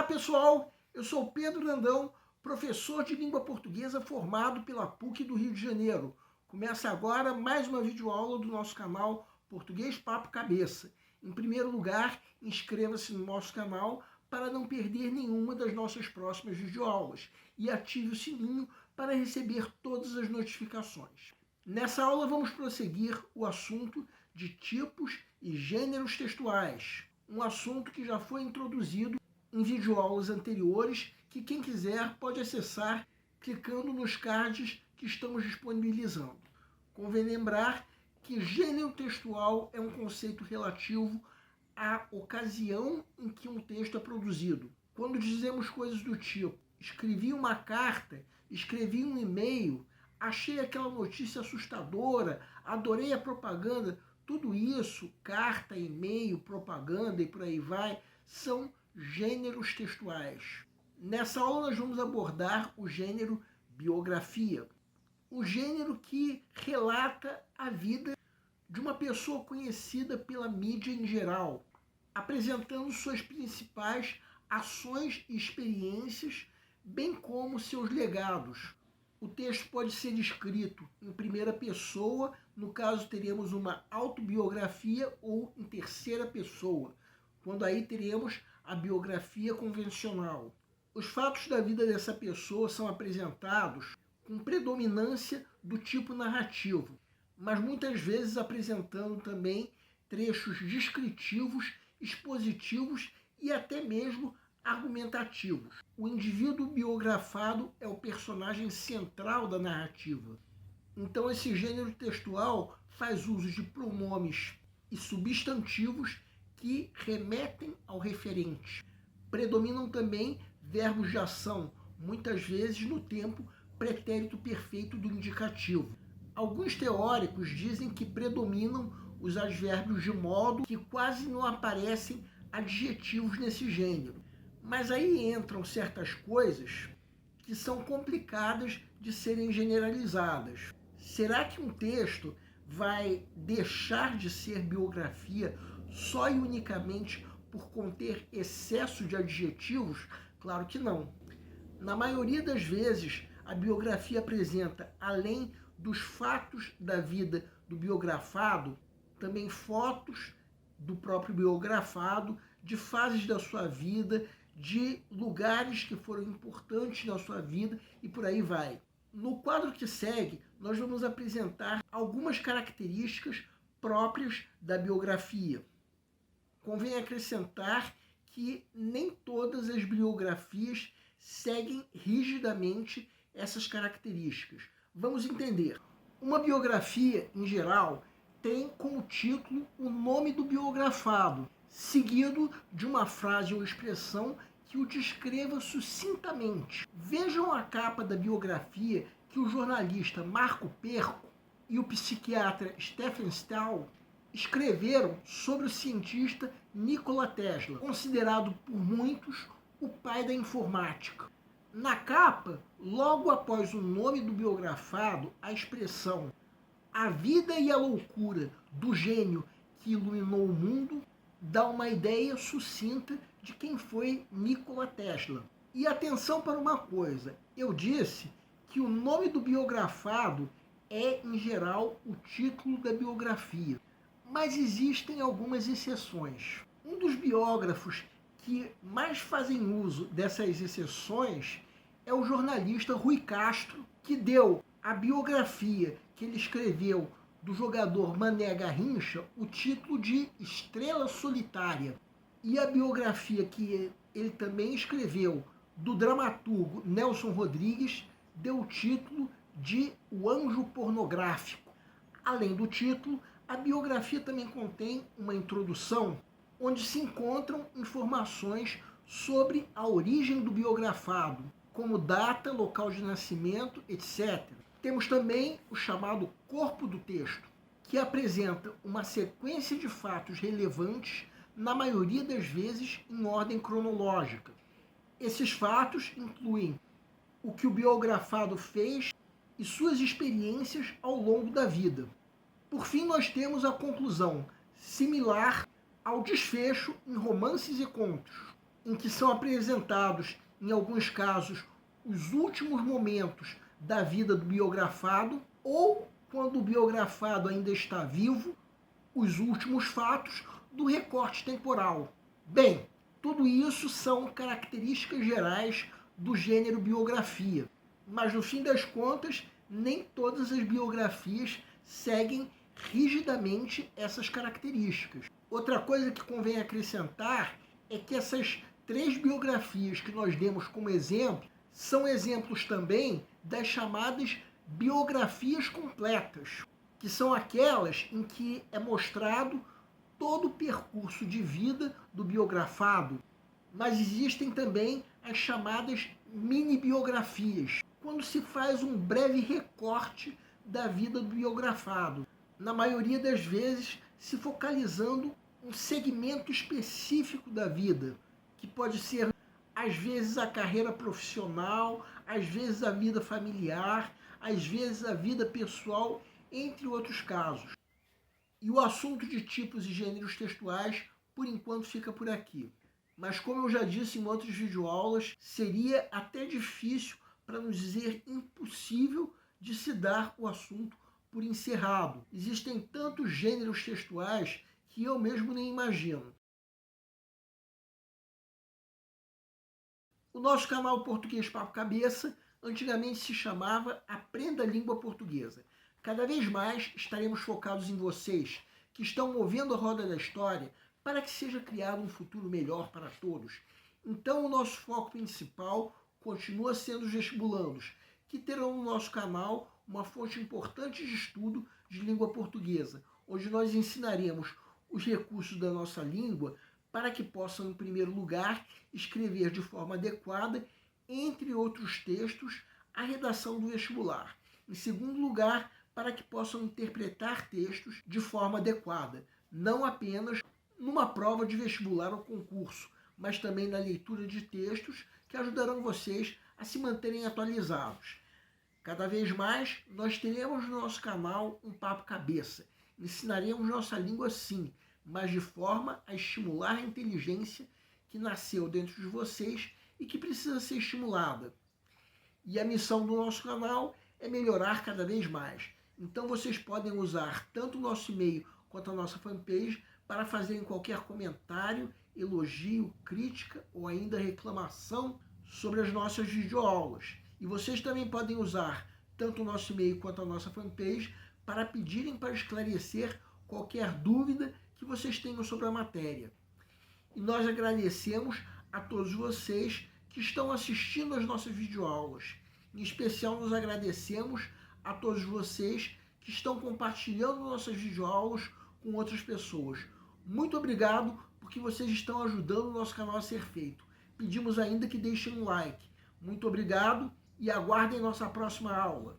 Olá pessoal, eu sou Pedro Brandão, professor de língua portuguesa formado pela PUC do Rio de Janeiro. Começa agora mais uma videoaula do nosso canal Português Papo Cabeça. Em primeiro lugar, inscreva-se no nosso canal para não perder nenhuma das nossas próximas videoaulas e ative o sininho para receber todas as notificações. Nessa aula vamos prosseguir o assunto de tipos e gêneros textuais, um assunto que já foi introduzido em videoaulas anteriores, que quem quiser pode acessar clicando nos cards que estamos disponibilizando. Convém lembrar que gênero textual é um conceito relativo à ocasião em que um texto é produzido. Quando dizemos coisas do tipo, escrevi uma carta, escrevi um e-mail, achei aquela notícia assustadora, adorei a propaganda, tudo isso, carta, e-mail, propaganda e por aí vai, são gêneros textuais. Nessa aula nós vamos abordar o gênero biografia, o gênero que relata a vida de uma pessoa conhecida pela mídia em geral, apresentando suas principais ações e experiências, bem como seus legados. O texto pode ser escrito em primeira pessoa, no caso teremos uma autobiografia, ou em terceira pessoa, quando aí teremos a biografia convencional. Os fatos da vida dessa pessoa são apresentados com predominância do tipo narrativo, mas muitas vezes apresentando também trechos descritivos, expositivos e até mesmo argumentativos. O indivíduo biografado é o personagem central da narrativa. Então esse gênero textual faz uso de pronomes e substantivos que remetem ao referente. Predominam também verbos de ação, muitas vezes no tempo pretérito perfeito do indicativo. Alguns teóricos dizem que predominam os advérbios de modo que quase não aparecem adjetivos nesse gênero. Mas aí entram certas coisas que são complicadas de serem generalizadas. Será que um texto vai deixar de ser biografia só e unicamente por conter excesso de adjetivos? Claro que não. Na maioria das vezes, a biografia apresenta, além dos fatos da vida do biografado, também fotos do próprio biografado, de fases da sua vida, de lugares que foram importantes na sua vida e por aí vai. No quadro que segue, nós vamos apresentar algumas características próprias da biografia. Convém acrescentar que nem todas as biografias seguem rigidamente essas características. Vamos entender. Uma biografia, em geral, tem como título o nome do biografado, seguido de uma frase ou expressão que o descreva sucintamente. Vejam a capa da biografia que o jornalista Marco Perco e o psiquiatra Stephen Stahl escreveram sobre o cientista Nikola Tesla, considerado por muitos o pai da informática. Na capa, logo após o nome do biografado, a expressão "a vida e a loucura do gênio que iluminou o mundo" dá uma ideia sucinta de quem foi Nikola Tesla. E atenção para uma coisa, eu disse que o nome do biografado é, em geral, o título da biografia. Mas existem algumas exceções. Um dos biógrafos que mais fazem uso dessas exceções é o jornalista Rui Castro, que deu à biografia que ele escreveu do jogador Mané Garrincha o título de Estrela Solitária. E a biografia que ele também escreveu do dramaturgo Nelson Rodrigues deu o título de O Anjo Pornográfico. Além do título, a biografia também contém uma introdução onde se encontram informações sobre a origem do biografado, como data, local de nascimento, etc. Temos também o chamado corpo do texto, que apresenta uma sequência de fatos relevantes, na maioria das vezes em ordem cronológica. Esses fatos incluem o que o biografado fez e suas experiências ao longo da vida. Por fim, nós temos a conclusão, similar ao desfecho em romances e contos. em que são apresentados, em alguns casos, os últimos momentos da vida do biografado, ou, quando o biografado ainda está vivo, os últimos fatos do recorte temporal. Bem, tudo isso são características gerais do gênero biografia, mas no fim das contas, nem todas as biografias seguem rigidamente essas características. Outra coisa que convém acrescentar é que essas 3 biografias que nós demos como exemplo são exemplos também das chamadas biografias completas, que são aquelas em que é mostrado todo o percurso de vida do biografado. Mas existem também as chamadas mini-biografias, quando se faz um breve recorte da vida do biografado, na maioria das vezes se focalizando um segmento específico da vida, que pode ser às vezes a carreira profissional, às vezes a vida familiar, às vezes a vida pessoal, entre outros casos. E o assunto de tipos e gêneros textuais, por enquanto, fica por aqui. Mas como eu já disse em outras videoaulas, seria até difícil, para não dizer impossível, de se dar o assunto por encerrado. Existem tantos gêneros textuais que eu mesmo nem imagino. O nosso canal Português Papo Cabeça antigamente se chamava Aprenda a Língua Portuguesa. Cada vez mais estaremos focados em vocês, que estão movendo a roda da história para que seja criado um futuro melhor para todos. Então o nosso foco principal continua sendo os vestibulandos, que terão no nosso canal uma fonte importante de estudo de língua portuguesa, onde nós ensinaremos os recursos da nossa língua para que possam, em primeiro lugar, escrever de forma adequada, entre outros textos, a redação do vestibular. Em segundo lugar, para que possam interpretar textos de forma adequada, não apenas numa prova de vestibular ou concurso, mas também na leitura de textos que ajudarão vocês a se manterem atualizados. Cada vez mais, nós teremos no nosso canal um Papo Cabeça. Ensinaremos nossa língua sim, mas de forma a estimular a inteligência que nasceu dentro de vocês e que precisa ser estimulada. E a missão do nosso canal é melhorar cada vez mais. Então vocês podem usar tanto o nosso e-mail quanto a nossa fanpage para fazerem qualquer comentário, elogio, crítica ou ainda reclamação sobre as nossas videoaulas. E vocês também podem usar tanto o nosso e-mail quanto a nossa fanpage para pedirem para esclarecer qualquer dúvida que vocês tenham sobre a matéria. E nós agradecemos a todos vocês que estão assistindo às nossas videoaulas. Em especial, nós agradecemos a todos vocês que estão compartilhando nossas videoaulas com outras pessoas. Muito obrigado, porque vocês estão ajudando o nosso canal a ser feito. Pedimos ainda que deixem um like. Muito obrigado e aguardem nossa próxima aula.